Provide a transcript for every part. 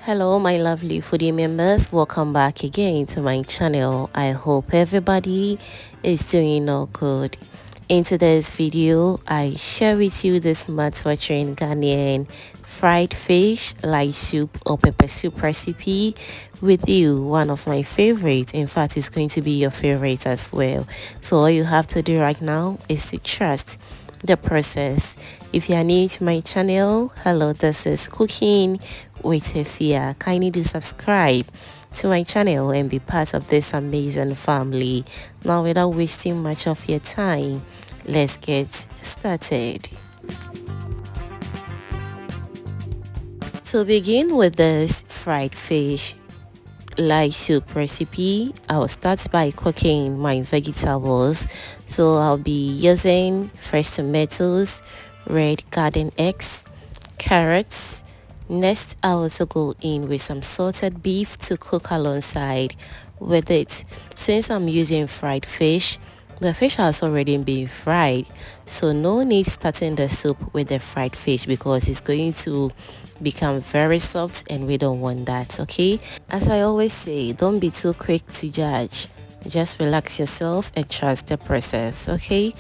Hello my lovely foodie members, welcome back again to my channel. I hope everybody is doing all good. In today's video, I share with you this mouth-watering Ghanaian fried fish, light soup or pepper soup recipe with you, one of my favorite. In fact, it's going to be your favorite as well. So all you have to do right now is to trust the process. If you are new to my channel, hello, this is Cooking with Efia. Kindly do subscribe to my channel and be part of this amazing family. Now, without wasting much of your time, let's get started. To begin with this fried fish light soup recipe, I'll start by cooking my vegetables. So I'll be using fresh tomatoes, red garden eggs, carrots. Next, I'll also go in with some salted beef to cook alongside with it. Since I'm using fried fish, the fish has already been fried, so no need starting the soup with the fried fish because it's going to become very soft and we don't want that. Okay, as I always say, don't be too quick to judge, just relax yourself and trust the process. Okay,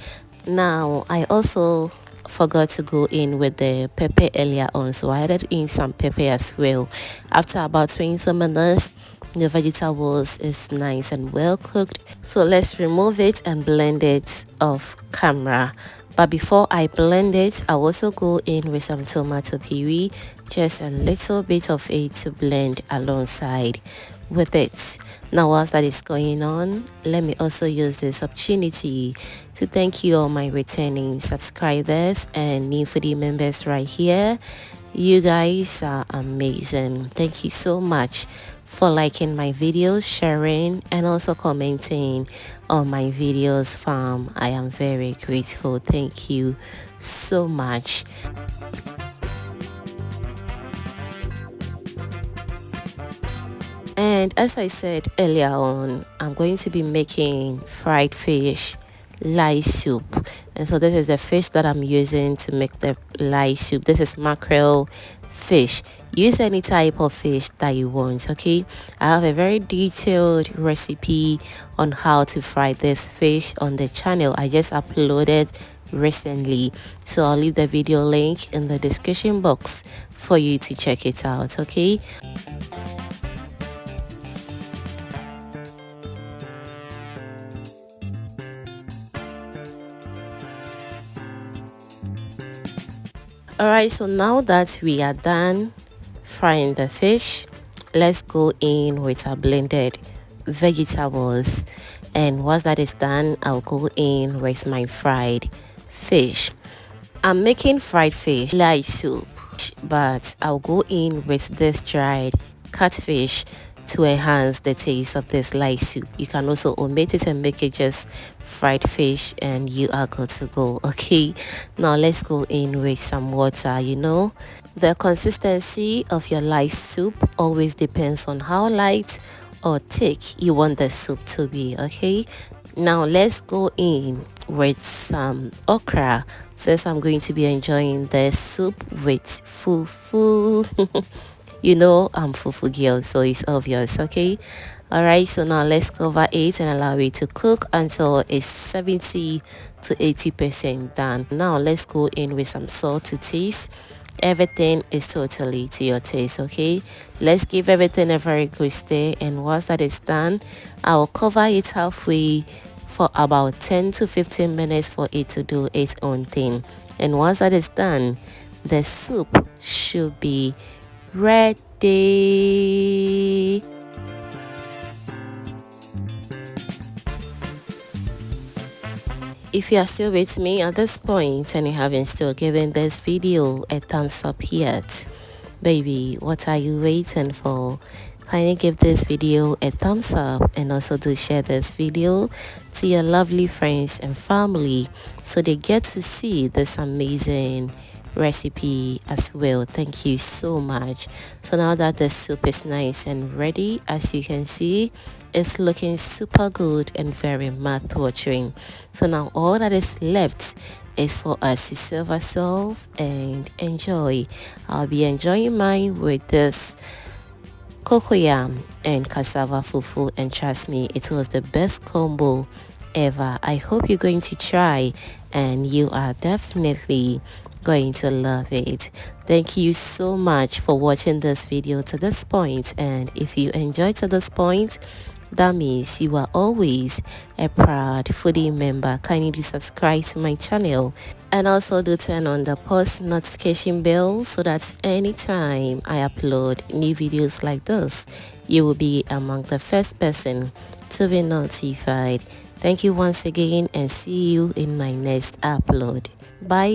now I also forgot to go in with the pepper earlier on, so I added in some pepper as well. After about 20 minutes, the vegetables is nice and well cooked, so let's remove it and blend it off camera. But before I blend it, I'll also go in with some tomato puree, just a little bit of it to blend alongside with it. Now whilst that is going on, let me also use this opportunity to thank you all my returning subscribers and new foodie members right here. You guys are amazing. Thank you so much for liking my videos, sharing and also commenting on my videos, fam. I am very grateful. Thank you so much. And as I said earlier on, I'm going to be making fried fish light soup, and so this is the fish that I'm using to make the light soup. This is mackerel fish. Use any type of fish that you want. Okay, I have a very detailed recipe on how to fry this fish on the channel. I just uploaded recently, so I'll leave the video link in the description box for you to check it out. Okay, alright, so now that we are done frying the fish, let's go in with our blended vegetables. And once that is done, I'll go in with my fried fish. I'm making fried fish light soup, but I'll go in with this dried catfish to enhance the taste of this light soup. You can also omit it and make it just fried fish and you are good to go. Okay, now let's go in with some water. You know, the consistency of your light soup always depends on how light or thick you want the soup to be. Okay, now let's go in with some okra, since I'm going to be enjoying the soup with fufu. You know I'm fufu girl, so it's obvious. Okay, all right, so now let's cover it and allow it to cook until it's 70 to 80% done. Now let's go in with some salt to taste. Everything is totally to your taste. Okay, let's give everything a very good stir, and once that is done, I'll cover it halfway for about 10 to 15 minutes for it to do its own thing. And once that is done, the soup should be ready. If you are still with me at this point and you haven't still given this video a thumbs up yet, baby, what are you waiting for? Kindly give this video a thumbs up and also do share this video to your lovely friends and family so they get to see this amazing recipe as well. Thank you so much. So now that the soup is nice and ready, as you can see, it's looking super good and very mouth-watering. So now all that is left is for us to serve ourselves and enjoy. I'll be enjoying mine with this cocoyam and cassava fufu, and trust me, it was the best combo ever. I hope you're going to try and you are definitely going to love it. Thank you so much for watching this video to this point, and if you enjoyed to this point, that means you are always a proud foodie member. Kindly do subscribe to my channel and also do turn on the post notification bell so that anytime I upload new videos like this, you will be among the first person to be notified. Thank you once again and see you in my next upload. Bye.